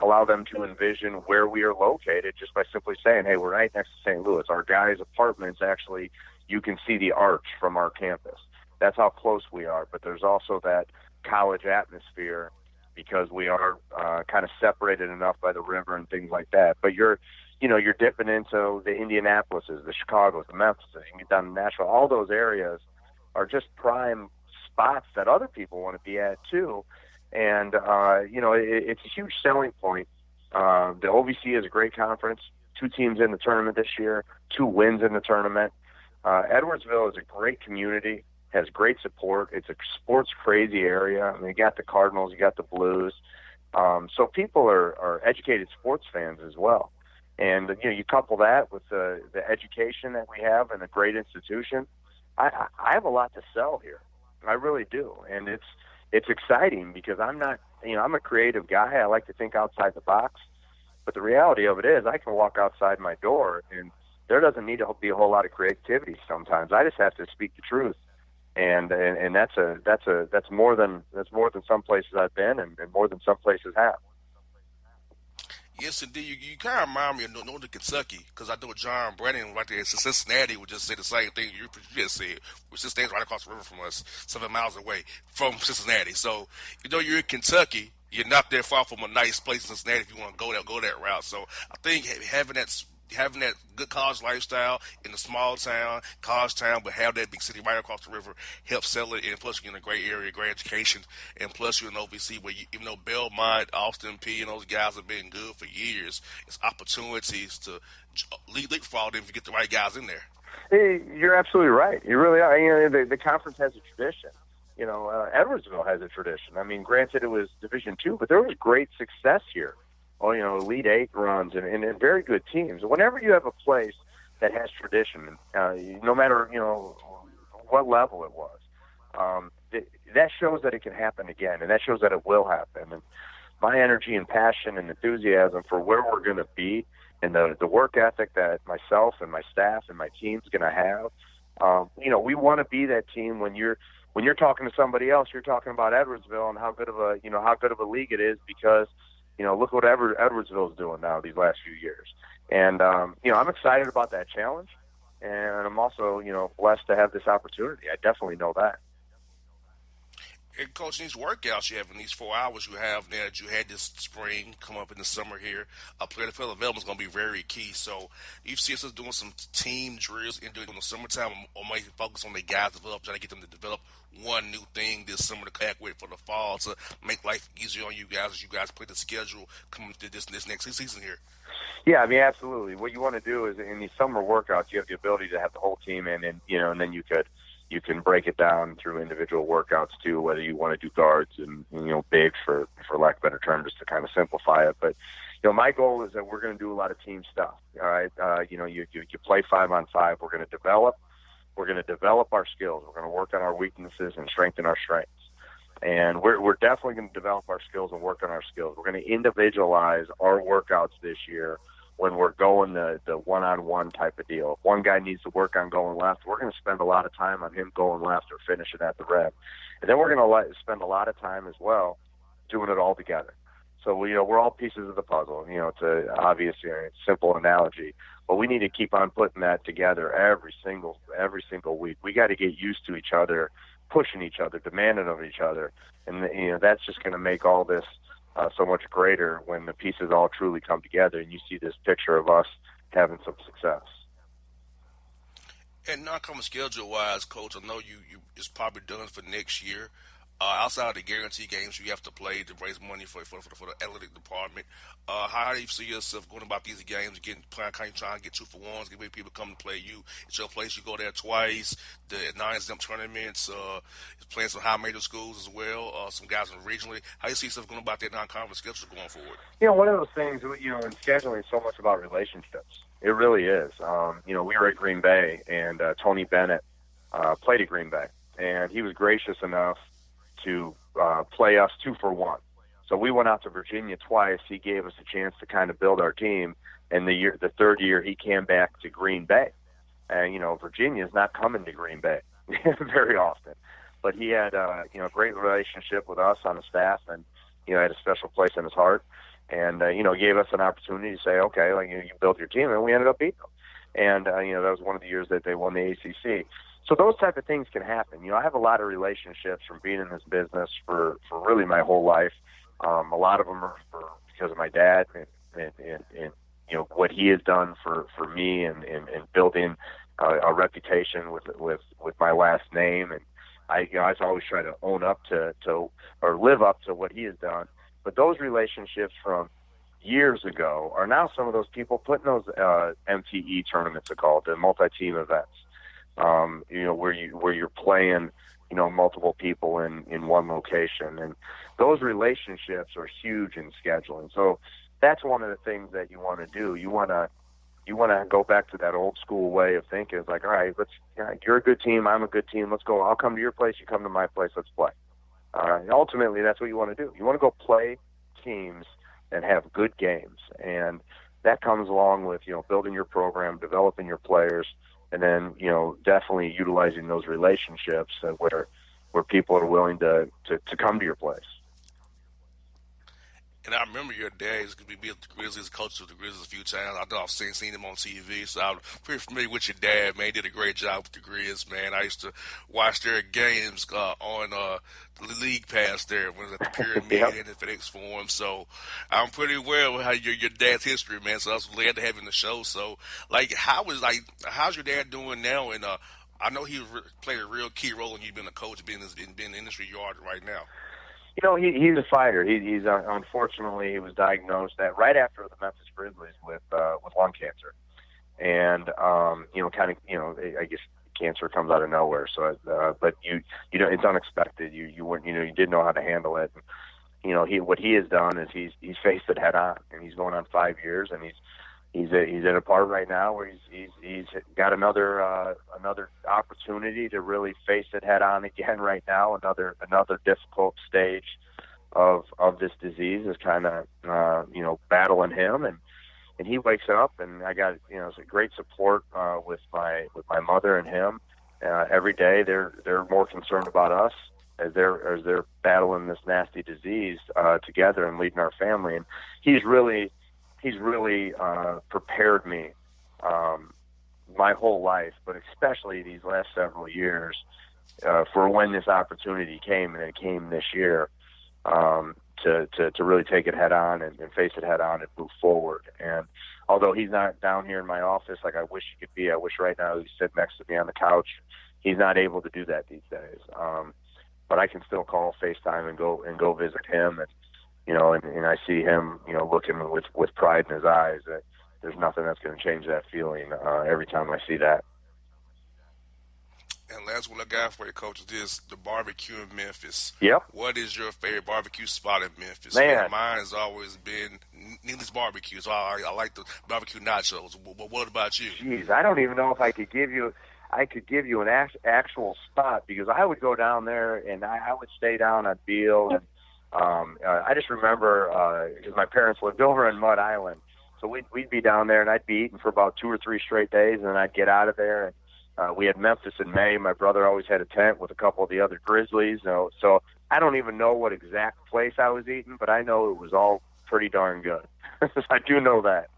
allow them to envision where we are located just by simply saying, hey, we're right next to St. Louis. Our guys' apartments, actually, you can see the arch from our campus. That's how close we are. But there's also that college atmosphere because we are kind of separated enough by the river and things like that. But you're dipping into the Indianapolises, the Chicagos, the Memphises, you get down to Nashville. All those areas are just prime spots that other people want to be at too. And, it's a huge selling point. The OVC is a great conference, 2 teams in the tournament this year, 2 wins in the tournament. Edwardsville is a great community, has great support. It's a sports crazy area. I mean, you got the Cardinals, you got the Blues, So people are educated sports fans as well. And, you couple that with the education that we have in a great institution. I have a lot to sell here. I really do. And it's exciting because I'm not, I'm a creative guy. I like to think outside the box. But the reality of it is I can walk outside my door and there doesn't need to be a whole lot of creativity sometimes. I just have to speak the truth. And that's more than some places I've been and more than some places have. Yes, indeed. You kind of remind me of Northern Kentucky because I know John Brennan right there in Cincinnati would just say the same thing you just said. Cincinnati's right across the river from us, 7 miles away from Cincinnati. So, you're in Kentucky. You're not that far from a nice place in Cincinnati if you want to go that route. So I think having that good college lifestyle in a small town, college town, but have that big city right across the river helps sell it. And plus, you're in a great area, great education, and plus you're in OVC where even though Belmont, Austin P, and those guys have been good for years, it's opportunities to leapfrog them if you get the right guys in there. Hey, you're absolutely right. You really are. The conference has a tradition. Edwardsville has a tradition. I mean, granted, it was Division II, but there was great success here. Elite Eight runs and very good teams. Whenever you have a place that has tradition, no matter what level it was, that shows that it can happen again, and that shows that it will happen. And my energy and passion and enthusiasm for where we're going to be, and the work ethic that myself and my staff and my team's going to have, we want to be that team. When you're talking to somebody else, you're talking about Edwardsville and how good of a league it is because, look what Edwardsville is doing now these last few years. And, I'm excited about that challenge. And I'm also, blessed to have this opportunity. I definitely know that. And Coach, these workouts you have in these 4 hours you have there that you had this spring come up in the summer here, player development is going to be very key. So you see us doing some team drills in the summertime, or maybe focus on the guys develop, trying to get them to develop one new thing this summer to connect with for the fall to make life easier on you guys as you guys play the schedule coming to this next season here. Yeah, I mean, absolutely. What you want to do is in these summer workouts, you have the ability to have the whole team in, and then you can break it down through individual workouts too, whether you want to do guards and bigs for lack of a better term, just to kind of simplify it. But my goal is that we're going to do a lot of team stuff. All right, you play 5-on-5. We're going to develop our skills. We're going to work on our weaknesses and strengthen our strengths. And we're definitely going to develop our skills and work on our skills. We're going to individualize our workouts this year when we're going the one-on-one type of deal. If one guy needs to work on going left, we're going to spend a lot of time on him going left or finishing at the rep. And then we're going to spend a lot of time as well doing it all together. So, we're all pieces of the puzzle. It's obviously a simple analogy, but we need to keep on putting that together every single week. We got to get used to each other, pushing each other, demanding of each other. And, that's just going to make all this so much greater when the pieces all truly come together and you see this picture of us having some success. And non-conference schedule-wise, Coach, I know you it's probably done for next year. Outside of the guarantee games you have to play to raise money for the athletic department, how do you see yourself going about these games, trying to get 2-for-1s, get people come to play you at your place? You go there twice. The non-exempt tournaments, playing some high major schools as well. Some guys regionally. How do you see yourself going about that non-conference schedule going forward? One of those things, in scheduling is so much about relationships. It really is. We were at Green Bay, and Tony Bennett played at Green Bay, and he was gracious enough to play us 2-for-1. So we went out to Virginia twice. He gave us a chance to kind of build our team. And the third year, he came back to Green Bay. And, Virginia's not coming to Green Bay very often. But he had, a great relationship with us on the staff and, had a special place in his heart. And, gave us an opportunity to say, okay, you built your team. And we ended up beating them. And, that was one of the years that they won the ACC. So those type of things can happen. I have a lot of relationships from being in this business for really my whole life. A lot of them are because of my dad and what he has done for me and building a reputation with my last name. And I always try to own up to or live up to what he has done. But those relationships from years ago are now some of those people putting those MTE tournaments, are called, the multi-team events. Where you're playing multiple people in one location. And those relationships are huge in scheduling. So that's one of the things that you want to do. You want to go back to that old school way of thinking. It's like, all right, you're a good team, I'm a good team, let's go. I'll come to your place, you come to my place, let's play. Ultimately, that's what you want to do. You want to go play teams and have good games, and that comes along with building your program, developing your players, and then definitely utilizing those relationships where people are willing to come to your place. And I remember your dad used to be at the Grizzlies, coach of the Grizzlies a few times. I know I've seen him on TV, so I'm pretty familiar with your dad, man. He did a great job with the Grizz, man. I used to watch their games on the League Pass there when it was at the Pyramid Yep. and the FedEx Forum. So I'm pretty aware of how your dad's history, man. So I was glad to have him in the show. So, how's your dad doing now? And I know he played a real key role in you being a coach, being in the industry you are right now. He's a fighter. He's unfortunately he was diagnosed right after the Memphis Grizzlies with lung cancer, and I guess cancer comes out of nowhere. So, but it's unexpected. You weren't you didn't know how to handle it. What he has done is he's faced it head on, and he's going on 5 years, and he's at a part right now where he's got another opportunity to really face it head on again right now. Another difficult stage of this disease is kind of battling him, and he wakes up, and I got it's a great support with my mother and him. Every day they're more concerned about us as they're battling this nasty disease together and leading our family, and he's really prepared me my whole life, but especially these last several years for when this opportunity came, and it came this year, to really take it head on and face it head on and move forward. And although he's not down here in my office like I wish he could be, I wish right now he'd sit next to me on the couch. He's not able to do that these days. But I can still call FaceTime and go visit him, and I see him, looking with pride in his eyes. That there's nothing that's going to change that feeling every time I see that. And last one I got for you, Coach, is this, the barbecue in Memphis. Yep. What is your favorite barbecue spot in Memphis? Man. Mine has always been Neely's Barbecue. So I like the barbecue nachos. But what about you? Jeez, I don't even know if I could give you an actual spot, because I would go down there and I would stay down on Beale. And I just remember because my parents lived over in Mud Island. So we'd be down there, and I'd be eating for about 2 or 3 straight days, and then I'd get out of there. And we had Memphis in May. My brother always had a tent with a couple of the other Grizzlies. So I don't even know what exact place I was eating, but I know it was all pretty darn good. I do know that.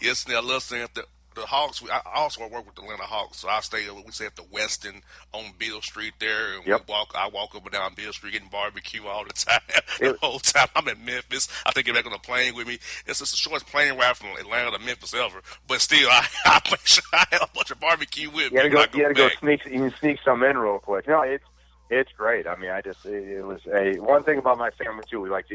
Yes, and I love saying the Hawks. I also work with the Atlanta Hawks, so we stay at the Westin on Beale Street there, and Yep. I walk up and down Beale Street getting barbecue all the time. The whole time I'm in Memphis, I think get back on the plane with me. It's just the shortest plane ride from Atlanta to Memphis ever. But still, I make sure I have a bunch of barbecue with me. You gotta go sneak some in real quick. No, it's great. I mean, it was one thing about my family too. We like to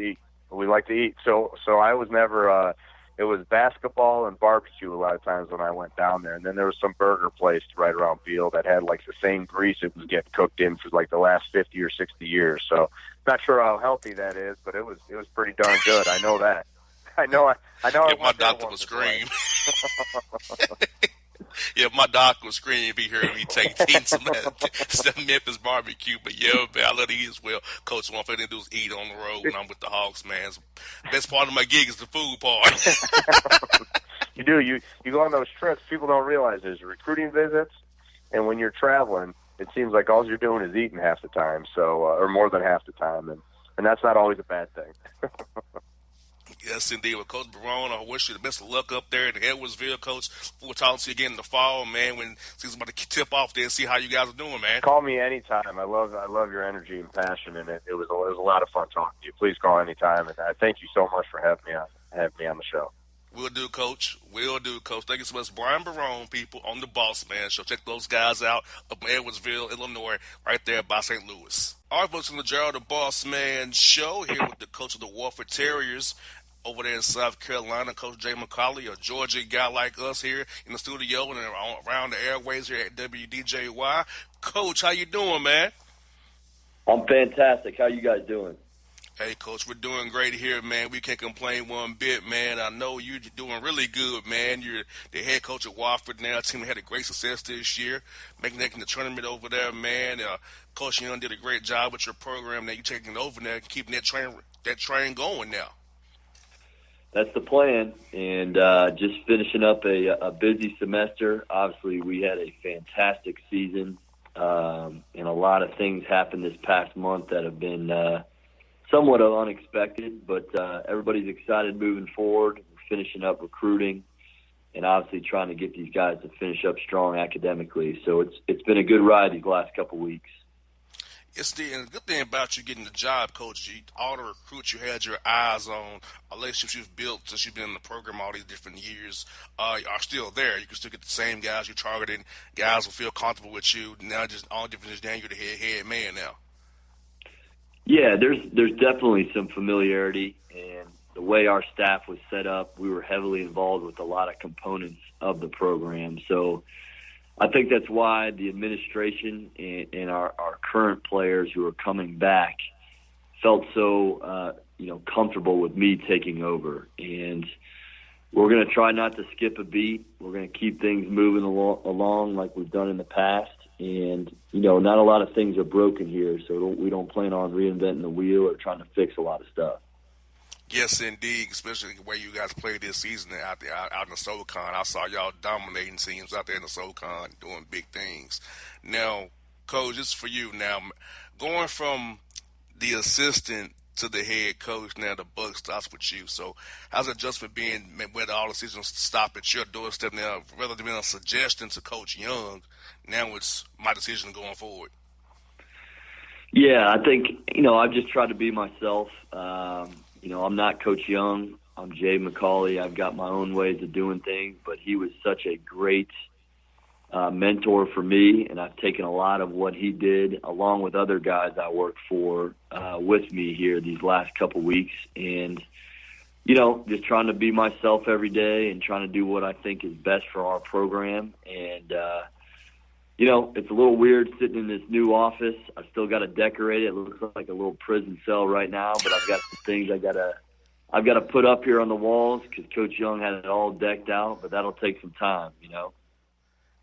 eat. So I was never. It was basketball and barbecue a lot of times when I went down there. And then there was some burger place right around Beale that had like the same grease it was getting cooked in for like the last 50 or 60 years. So not sure how healthy that is, but it was pretty darn good. I know that. I know. Yeah, my doctor would scream. Yeah, my doctor would scream if he heard me eating some Memphis barbecue. But yeah, man, I love to eat as well. Coach, one thing to do is eat on the road when I'm with the Hawks, man. Best part of my gig is the food part. You do. You go on those trips. People don't realize there's recruiting visits, and when you're traveling, it seems like all you're doing is eating half the time. So, or more than half the time, and that's not always a bad thing. Yes, indeed. Well, Coach Barone, I wish you the best of luck up there in Edwardsville, Coach. We'll talk to you again in the fall, man, when season's about to tip off there and see how you guys are doing, man. Call me anytime. I love your energy and passion, and it was a lot of fun talking to you. Please call anytime, and I thank you so much for having me on the show. We'll do, Coach. We'll do, Coach. Thank you so much. Brian Barone, people, on the Bossman Show. Check those guys out up in Edwardsville, Illinois, right there by St. Louis. All right, folks, from the Gerald the Bossman Show, here with the coach of the Warford Terriers. over there in South Carolina, Coach Jay McCauley, a Georgia guy like us here in the studio and around the airways here at WDJY. Coach, how you doing, man? I'm fantastic. How you guys doing? Hey, Coach, we're doing great here, man. We can't complain one bit, man. I know you're doing really good, man. You're the head coach at Wofford now. A team that had a great success this year, making the tournament over there, man. Coach Young did a great job with your program. Now you're taking it over there and keeping that train going now. That's the plan, and just finishing up a busy semester. Obviously, we had a fantastic season, and a lot of things happened this past month that have been somewhat unexpected, but everybody's excited moving forward. We're finishing up recruiting and obviously trying to get these guys to finish up strong academically. So it's been a good ride these last couple weeks. It's the good thing about you getting the job, Coach. All the recruits you had your eyes on, relationships you've built since you've been in the program all these different years, are still there. You can still get the same guys you're targeting. Guys will feel comfortable with you. Now, just all different is now you're the head man now. Yeah, there's definitely some familiarity, and the way our staff was set up, we were heavily involved with a lot of components of the program. So I think that's why the administration and our current players who are coming back felt so comfortable with me taking over. And we're going to try not to skip a beat. We're going to keep things moving along like we've done in the past. And, not a lot of things are broken here, so we don't plan on reinventing the wheel or trying to fix a lot of stuff. Yes, indeed, especially the way you guys played this season out there, out in the SoCon. I saw y'all dominating teams out there in the SoCon, doing big things. Now, Coach, this is for you. Now, going from the assistant to the head coach, now the buck stops with you. So how's the adjustment being where all the seasons stop at your doorstep now, rather than a suggestion to Coach Young? Now it's my decision going forward. Yeah, I think, I've just tried to be myself. I'm not Coach Young. I'm Jay McCauley. I've got my own ways of doing things, but he was such a great mentor for me, and I've taken a lot of what he did along with other guys I worked for with me here these last couple weeks. And, just trying to be myself every day and trying to do what I think is best for our program. And, it's a little weird sitting in this new office. I still got to decorate it. It looks like a little prison cell right now, but I've got some things I've got to put up here on the walls because Coach Young had it all decked out, but that'll take some time,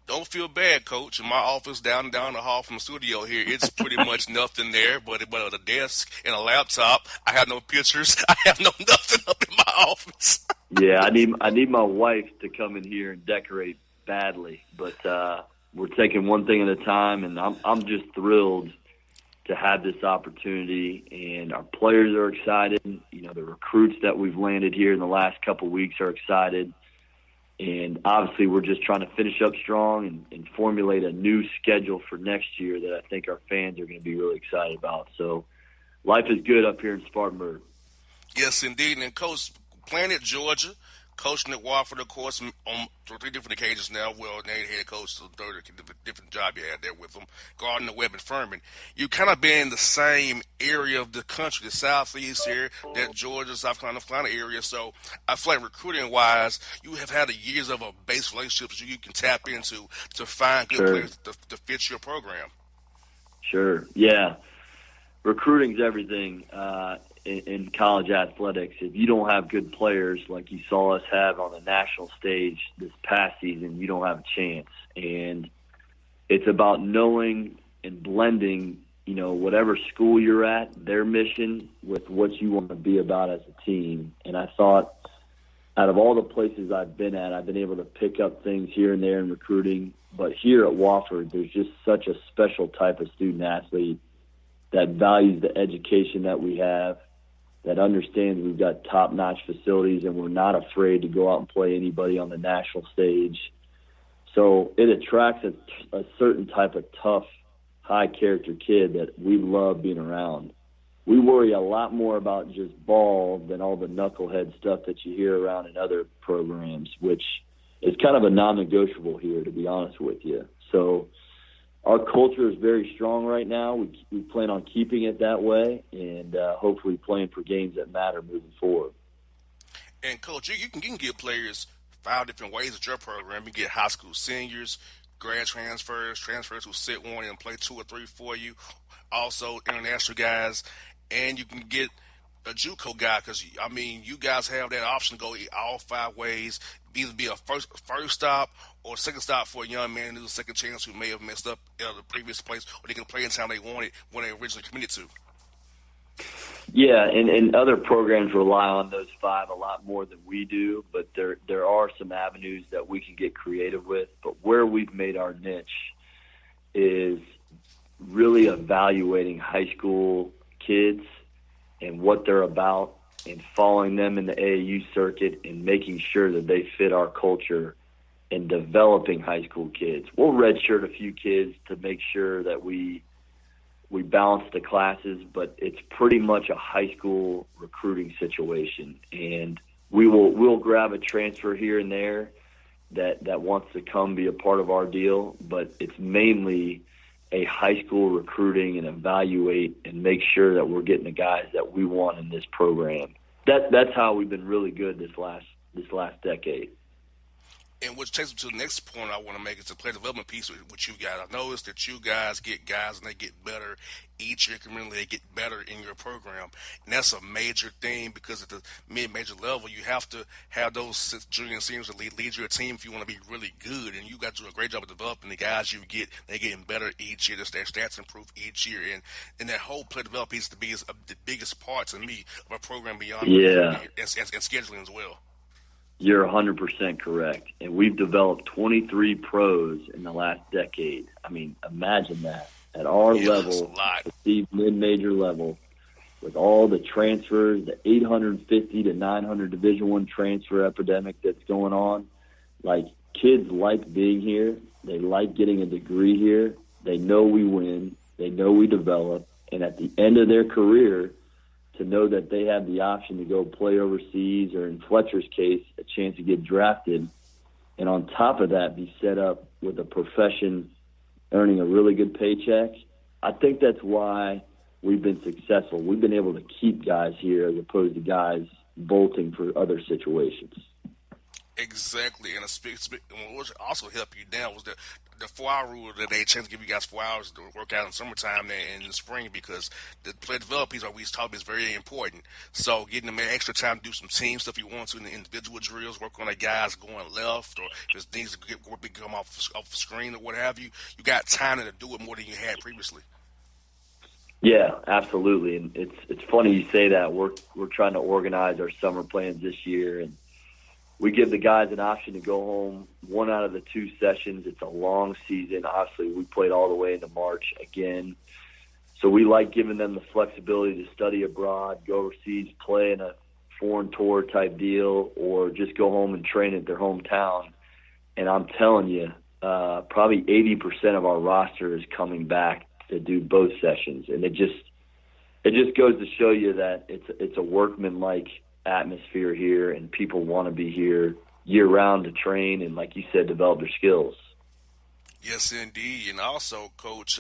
Don't feel bad, Coach. In my office down the hall from the studio here, it's pretty much nothing there but a desk and a laptop. I have no pictures. I have nothing up in my office. Yeah, I need my wife to come in here and decorate badly, but we're taking one thing at a time, and I'm just thrilled to have this opportunity, and our players are excited. The recruits that we've landed here in the last couple of weeks are excited. And obviously we're just trying to finish up strong and formulate a new schedule for next year that I think our fans are going to be really excited about. So life is good up here in Spartanburg. Yes, indeed. And, Coach, playing at Georgia, coaching at Wofford, of course, on 3 different occasions now. Well, now head coach, the third different job you had there with them, Gardner, Webb, and Furman. You kind of been in the same area of the country, the southeast here, that Georgia, South Carolina area. So I feel like recruiting-wise, you have had years of a base relationship you can tap into to find good players to fit your program. Sure, yeah. Recruiting's everything. In college athletics, if you don't have good players like you saw us have on the national stage this past season, you don't have a chance. And it's about knowing and blending, whatever school you're at, their mission with what you want to be about as a team. And I thought out of all the places I've been at, I've been able to pick up things here and there in recruiting. But here at Wofford, there's just such a special type of student athlete that values the education that we have, that understands we've got top-notch facilities and we're not afraid to go out and play anybody on the national stage. So it attracts a certain type of tough, high-character kid that we love being around. We worry a lot more about just ball than all the knucklehead stuff that you hear around in other programs, which is kind of a non-negotiable here, to be honest with you. So our culture is very strong right now. We plan on keeping it that way and hopefully playing for games that matter moving forward. And coach, you can get players 5 different ways at your program. You get high school seniors, grad transfers who sit one and play 2 or 3 for you. Also international guys, and you can get a JUCO guy because I mean you guys have that option to go all 5 ways, either be a first stop or second stop for a young man who's a second chance who may have messed up at the previous place, or they can play in town they wanted when they originally committed to. Yeah, and other programs rely on those 5 a lot more than we do, but there are some avenues that we can get creative with. But where we've made our niche is really evaluating high school kids and what they're about and following them in the AAU circuit and making sure that they fit our culture and developing high school kids. We'll redshirt a few kids to make sure that we balance the classes, but it's pretty much a high school recruiting situation. And we'll grab a transfer here and there that wants to come be a part of our deal, but it's mainly a high school recruiting and evaluate and make sure that we're getting the guys that we want in this program. That's how we've been really good this last decade. And which takes me to the next point I want to make is the player development piece with you guys. I noticed that you guys get guys and they get better each year. Incrementally, they get better in your program. And that's a major thing because at the mid-major level, you have to have those junior and seniors that lead your team if you want to be really good. And you got to do a great job of developing the guys you get. They're getting better each year. Their stats improve each year. And that whole player development piece is the biggest part to me of a program beyond and scheduling as well. You're 100% correct. And we've developed 23 pros in the last decade. I mean, imagine that. At our level, the mid-major level, with all the transfers, the 850 to 900 Division I transfer epidemic that's going on, like, kids like being here. They like getting a degree here. They know we win. They know we develop. And at the end of their career, to know that they have the option to go play overseas or, in Fletcher's case, a chance to get drafted, and on top of that be set up with a profession earning a really good paycheck. I think that's why we've been successful. We've been able to keep guys here as opposed to guys bolting for other situations. Exactly, and what also helped you down was the 4-hour rule that they changed to give you guys 4 hours to work out in summertime and in the spring because the play development piece we talked is very important. So getting them extra time to do some team stuff you want to in the individual drills, work on the guys going left, or if there's things to come off the screen or what have you, you got time to do it more than you had previously. Yeah, absolutely, and it's funny you say that. We're trying to organize our summer plans this year, and we give the guys an option to go home 1 out of the 2 sessions. It's a long season. Obviously, we played all the way into March again. So we like giving them the flexibility to study abroad, go overseas, play in a foreign tour type deal, or just go home and train at their hometown. And I'm telling you, probably 80% of our roster is coming back to do both sessions. And it just goes to show you that it's a workman-like atmosphere here, and people want to be here year-round to train and, like you said, develop their skills. Yes, indeed. And also, Coach,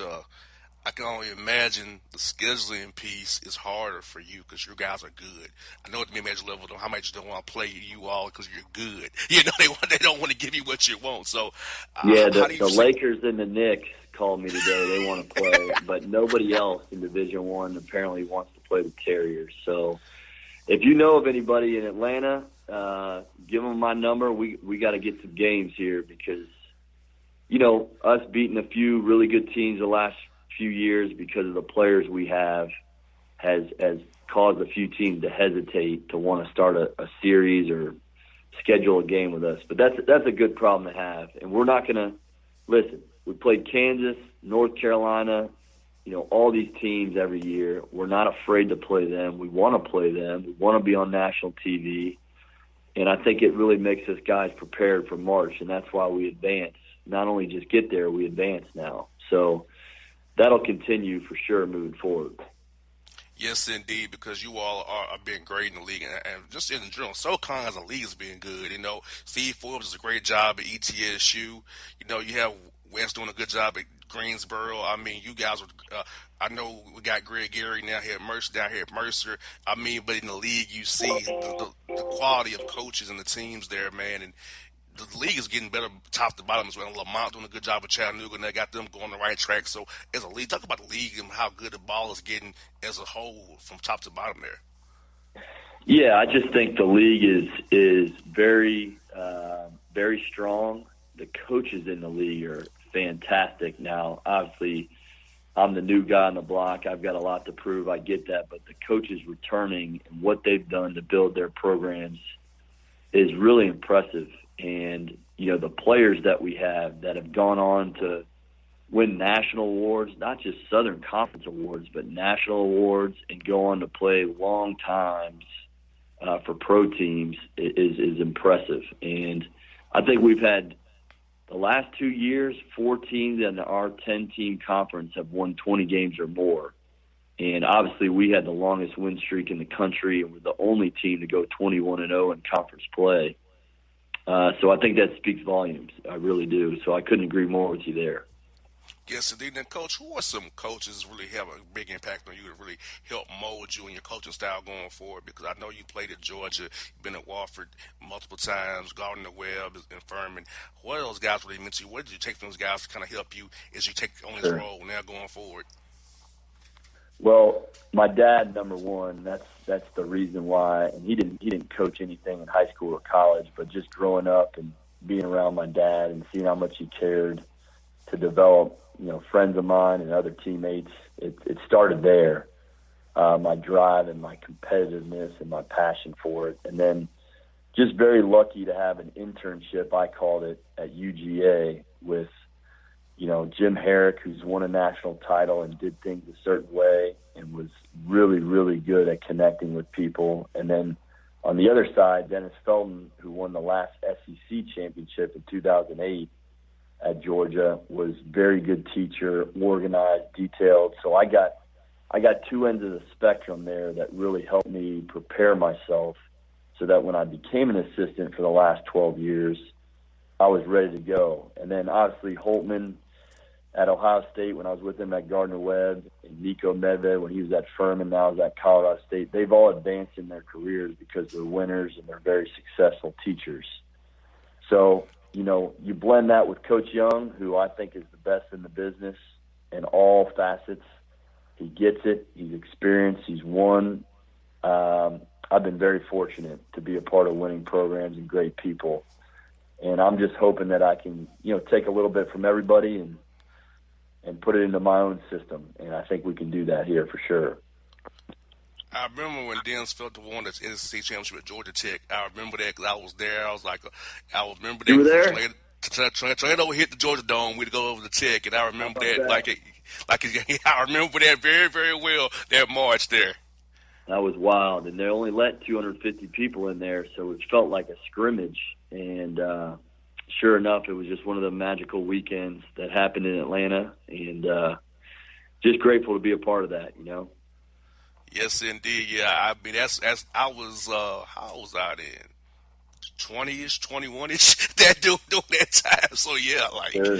I can only imagine the scheduling piece is harder for you because your guys are good. I know at the mid-major level, how much they don't want to play you all because you're good. You know, they don't want to give you what you want. So, the Lakers and the Knicks called me today. They want to play, but nobody else in Division I apparently wants to play the Terriers. So, if you know of anybody in Atlanta, give them my number. We got to get some games here because, you know, us beating a few really good teams the last few years because of the players we have has caused a few teams to hesitate to want to start a series or schedule a game with us. But that's a good problem to have. And we're not going to – listen, we played Kansas, North Carolina, you know, all these teams every year. We're not afraid to play them. We want to play them. We want to be on national TV. And I think it really makes us guys prepared for March, and that's why we advance. Not only just get there, we advance now. So that'll continue for sure moving forward. Yes, indeed, because you all are being great in the league, and just in general, SoCon as a league is being good. You know, Steve Forbes does a great job at ETSU. You know, you have West doing a good job at Greensboro. I mean, you guys were. I know we got Greg Gary now here at Mercer, down here at Mercer. I mean, but in the league, you see the quality of coaches and the teams there, man, and the league is getting better top to bottom as well. Lamont doing a good job with Chattanooga, and they got them going the right track. So as a league, talk about the league and how good the ball is getting as a whole from top to bottom there. Yeah, I just think the league is very very strong. The coaches in the league are fantastic. Now, obviously, I'm the new guy on the block. I've got a lot to prove. I get that, but the coaches returning and what they've done to build their programs is really impressive. And, you know, the players that we have that have gone on to win national awards, not just Southern Conference awards, but national awards, and go on to play long times for pro teams is impressive. And I think we've had the last 2 years, 4 teams in our 10-team conference have won 20 games or more. And obviously we had the longest win streak in the country, and we're the only team to go 21-0 in conference play. So I think that speaks volumes. I really do. So I couldn't agree more with you there. Yes, indeed. And, Coach, who are some coaches really have a big impact on you to really help mold you and your coaching style going forward? Because I know you played at Georgia, you've been at Wofford multiple times, Gardner-Webb and Furman. What are those guys really meant to you? What did you take from those guys to kind of help you as you take on this role now going forward? Well, my dad, number one, that's the reason why. And he didn't coach anything in high school or college, but just growing up and being around my dad and seeing how much he cared to develop, you know, friends of mine and other teammates, it started there. My drive and my competitiveness and my passion for it. And then just very lucky to have an internship, I called it, at UGA with, you know, Jim Herrick, who's won a national title and did things a certain way and was really, really good at connecting with people. And then on the other side, Dennis Felton, who won the last SEC championship in 2008 at Georgia, was very good teacher, organized, detailed. So I got two ends of the spectrum there that really helped me prepare myself so that when I became an assistant for the last 12 years, I was ready to go. And then obviously Holtman at Ohio State when I was with him at Gardner-Webb, and Nico Medved when he was at Furman, now he's at Colorado State. They've all advanced in their careers because they're winners and they're very successful teachers. So, you know, you blend that with Coach Young, who I think is the best in the business in all facets. He gets it. He's experienced. He's won. I've been very fortunate to be a part of winning programs and great people. And I'm just hoping that I can, you know, take a little bit from everybody and put it into my own system. And I think we can do that here for sure. I remember when Dennis Felton won the NCAA championship at Georgia Tech. I remember that because I was there. I remember that. You were there? Tornado hit the Georgia Dome. We'd go over to Tech, and I remember that I remember that very, very well. That march there. That was wild, and they only let 250 people in there, so it felt like a scrimmage. And sure enough, it was just one of the magical weekends that happened in Atlanta, and just grateful to be a part of that, you know. Yes, indeed. Yeah, I mean, that's I was how old was I then? 20-ish, 21-ish. That during that time. So yeah, like Sure.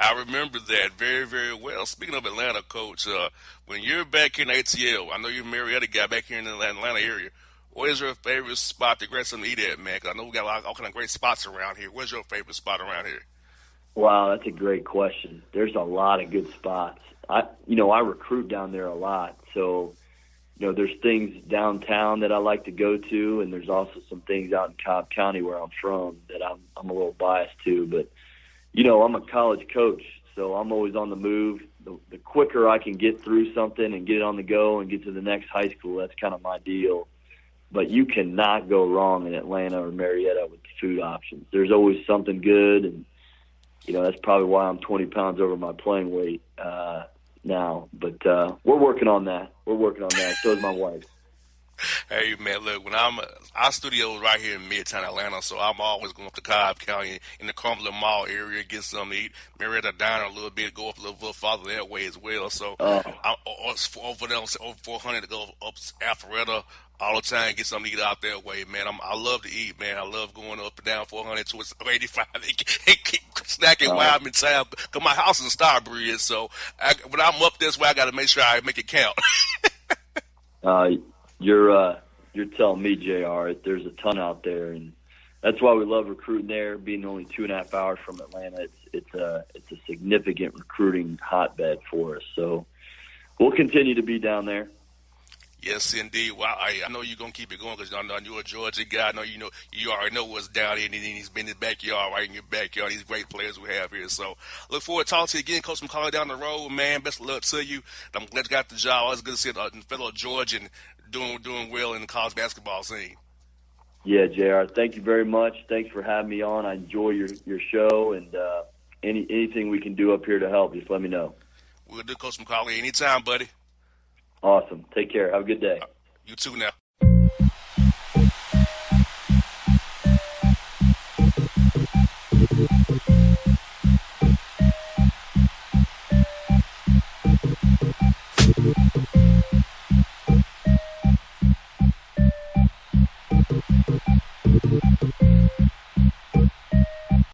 I remember that very, very well. Speaking of Atlanta, Coach, when you're back here in ATL, I know you're a Marietta guy back here in the Atlanta area. What is your favorite spot to grab something to eat at, man? Because I know we got all kind of great spots around here. What's your favorite spot around here? Wow, that's a great question. There's a lot of good spots. I recruit down there a lot, so you know, there's things downtown that I like to go to, and there's also some things out in Cobb County where I'm from that I'm a little biased to. But, you know, I'm a college coach, so I'm always on the move. The quicker I can get through something and get it on the go and get to the next high school, that's kind of my deal. But you cannot go wrong in Atlanta or Marietta with the food options. There's always something good, and, you know, that's probably why I'm 20 pounds over my playing weight now. But we're working on that. So is my wife. Hey, man, look, when our studio is right here in Midtown Atlanta, so I'm always going up to Cobb County in the Cumberland Mall area, get something to eat. Marietta Diner a little bit, go up a little farther that way as well. So I'm over there over 400 to go up Alpharetta all the time, get something to eat out that way, man. I love to eat, man. I love going up and down 400 towards 85 and snacking while I'm in town. Cause my house is in Starbridge, so when I'm up this way, I got to make sure I make it count. You're telling me, JR, there's a ton out there, and that's why we love recruiting there. Being only 2.5 hours from Atlanta, it's a significant recruiting hotbed for us. So we'll continue to be down there. Yes, indeed. Well, I know you're gonna keep it going because I know you're a Georgia guy. I know you already know what's down here, and he's been in his backyard, right in your backyard. These great players we have here. So look forward to talking to you again, Coach McCauley, down the road, man. Best of luck to you. I'm glad you got the job. Always good to see a fellow Georgian doing well in the college basketball scene. Yeah, JR, thank you very much. Thanks for having me on. I enjoy your show, and anything we can do up here to help, just let me know. We'll do, Coach McCauley, anytime, buddy. Awesome. Take care. Have a good day. You too now.